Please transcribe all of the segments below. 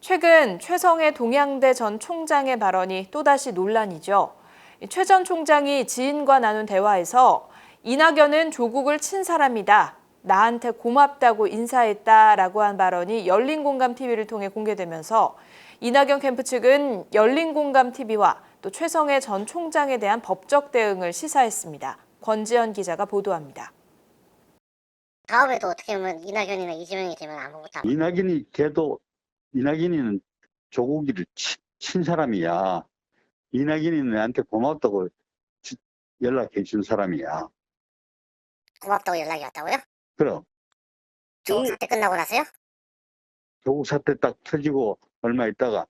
최근 최성해 동양대 전 총장의 발언이 또다시 논란이죠. 최 전 총장이 지인과 나눈 대화에서 이낙연은 조국을 친 사람이다. 나한테 고맙다고 인사했다라고 한 발언이 열린공감TV를 통해 공개되면서 이낙연 캠프 측은 열린공감TV와 또 최성해 전 총장에 대한 법적 대응을 시사했습니다. 권지연 기자가 보도합니다. 다음에도 어떻게 보면 이낙연이나 이재명이 되면 아무것도 안 이낙연이는 조국이를 친 사람이야. 이낙연이는 나한테 고맙다고 연락해 준 사람이야. 고맙다고 연락이 왔다고요? 그럼 조국 사태 끝나고 나서요? 조국 사태 딱 터지고 얼마 있다가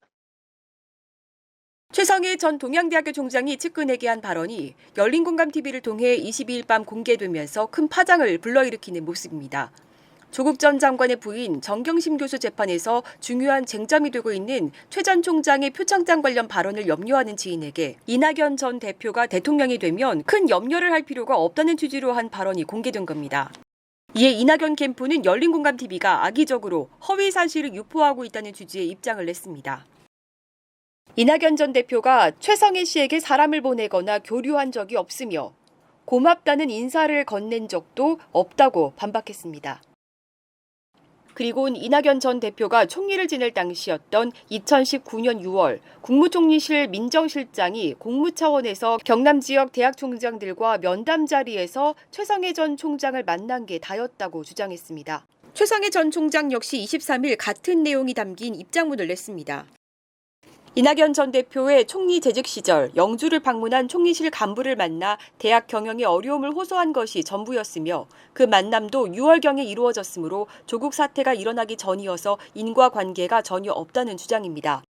최성해 전 동양대학교 총장이 측근에게 한 발언이 열린공감TV를 통해 22일 밤 공개되면서 큰 파장을 불러일으키는 모습입니다. 조국 전 장관의 부인 정경심 교수 재판에서 중요한 쟁점이 되고 있는 최 전 총장의 표창장 관련 발언을 염려하는 지인에게 이낙연 전 대표가 대통령이 되면 큰 염려를 할 필요가 없다는 취지로 한 발언이 공개된 겁니다. 이에 이낙연 캠프는 열린공감TV가 악의적으로 허위 사실을 유포하고 있다는 취지의 입장을 냈습니다. 이낙연 전 대표가 최성해 씨에게 사람을 보내거나 교류한 적이 없으며 고맙다는 인사를 건넨 적도 없다고 반박했습니다. 그리고 이낙연 전 대표가 총리를 지낼 당시였던 2019년 6월 국무총리실 민정실장이 공무 차원에서 경남 지역 대학 총장들과 면담 자리에서 최성해 전 총장을 만난 게 다였다고 주장했습니다. 최성해 전 총장 역시 23일 같은 내용이 담긴 입장문을 냈습니다. 이낙연 전 대표의 총리 재직 시절 영주를 방문한 총리실 간부를 만나 대학 경영에 어려움을 호소한 것이 전부였으며 그 만남도 6월경에 이루어졌으므로 조국 사태가 일어나기 전이어서 인과관계가 전혀 없다는 주장입니다.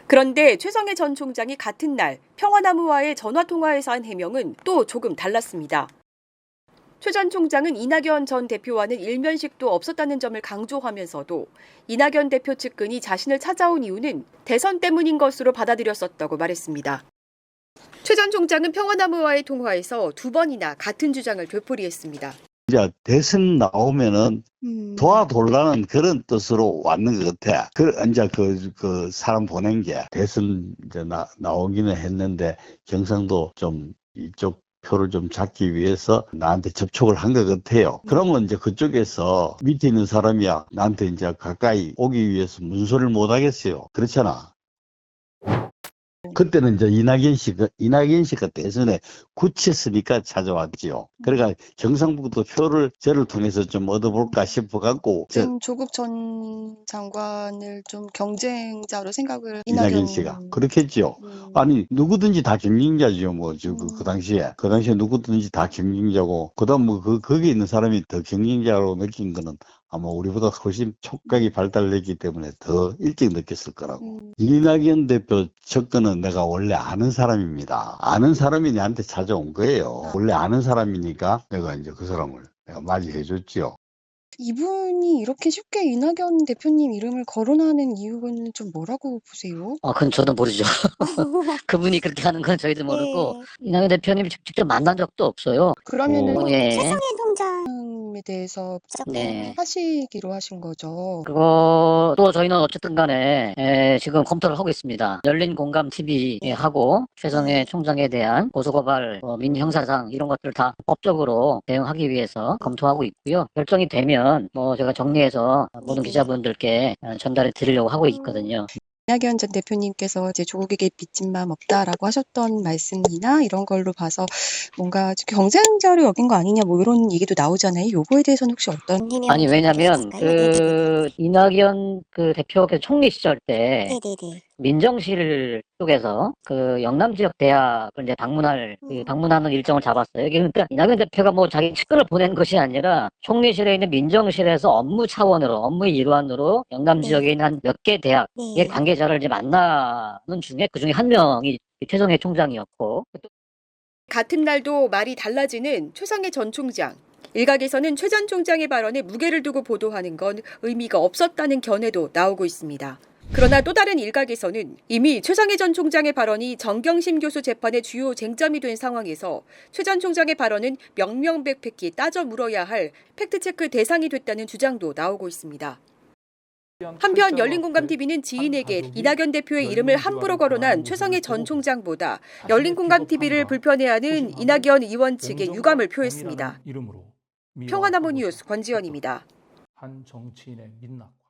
그런데 최성해 전 총장이 같은 날 평화나무와의 전화통화에서 한 해명은 또 조금 달랐습니다. 최 전 총장은 이낙연 전 대표와는 일면식도 없었다는 점을 강조하면서도 이낙연 대표 측근이 자신을 찾아온 이유는 대선 때문인 것으로 받아들였었다고 말했습니다. 최 전 총장은 평화나무와의 통화에서 2번이나 같은 주장을 되풀이했습니다. 이제 대선 나오면은 도와달라는 그런 뜻으로 왔는 것 같아. 이제 그 사람 보낸 게 대선 이제 나오기는 했는데 경상도 좀 이쪽 표를 좀 잡기 위해서 나한테 접촉을 한 것 같아요. 그러면 이제 그쪽에서 밑에 있는 사람이야 나한테 이제 가까이 오기 위해서 무슨 소리를 못 하겠어요. 그렇잖아. 그때는 이제 이낙연 씨가 대선에 굳혔으니까 찾아왔지요. 그러니까 경상북도 표를 저를 통해서 좀 얻어볼까 싶어갖고. 지금 조국 전 장관을 좀 경쟁자로 생각을 이낙연 씨가 그렇겠지요. 아니 누구든지 다 경쟁자죠. 뭐 그 당시에 누구든지 다 경쟁자고 그다음 뭐 거기 있는 사람이 더 경쟁자로 느낀 거는 아마 우리보다 훨씬 촉각이 발달했기 때문에 더 일찍 느꼈을 거라고. 이낙연 대표 접근은 내가 원래 아는 사람입니다. 아는 사람이 내한테 찾아온 거예요. 원래 아는 사람이니까 내가 이제 그 사람을 내가 맞이해 줬지요. 이분이 이렇게 쉽게 이낙연 대표님 이름을 거론하는 이유는 좀 뭐라고 보세요? 그건 저도 모르죠. 그분이 그렇게 하는 건 저희도 모르고 이낙연 대표님 직접 만난 적도 없어요. 그러면은 예. 최성해 총장에 대해서 네. 하시기로 하신 거죠. 그것도 저희는 어쨌든 간에 지금 검토를 하고 있습니다. 열린공감TV하고 최성해 총장에 대한 고소고발, 민형사상 이런 것들 다 법적으로 대응하기 위해서 검토하고 있고요. 결정이 되면 제가 정리해서 모든 기자분들께 전달해 드리려고 하고 있거든요. 이낙연 전 대표님께서 이제 조국에게 빚진 마음 없다라고 하셨던 말씀이나 이런 걸로 봐서 뭔가 경쟁자로 여긴 거 아니냐 뭐 이런 얘기도 나오잖아요. 요거에 대해서는 혹시 어떤? 아니 왜냐면 이낙연 대표께서 총리 시절 때 민정실 쪽에서 영남 지역 대학을 이제 방문하는 일정을 잡았어요. 그러니까 이낙연 대표가 자기 측근을 보낸 것이 아니라 총리실에 있는 민정실에서 업무 차원으로, 업무의 일환으로 영남 지역에 있는 한 몇 개 대학의 관계자를 이제 만나는 중에 그중에 한 명이 최성해 총장이었고. 같은 날도 말이 달라지는 최성해 전 총장. 일각에서는 최 전 총장의 발언에 무게를 두고 보도하는 건 의미가 없었다는 견해도 나오고 있습니다. 그러나 또 다른 일각에서는 이미 최성해 전 총장의 발언이 정경심 교수 재판의 주요 쟁점이 된 상황에서 최 전 총장의 발언은 명명백백히 따져 물어야 할 팩트체크 대상이 됐다는 주장도 나오고 있습니다. 한편 열린공감TV는 지인에게 이낙연 대표의 이름을 함부로 거론한 최성해 전 총장보다 열린공감TV를 불편해하는 이낙연 의원 측에 유감을 표했습니다. 평화나무 뉴스 권지연입니다. 한 정치인의 민낯과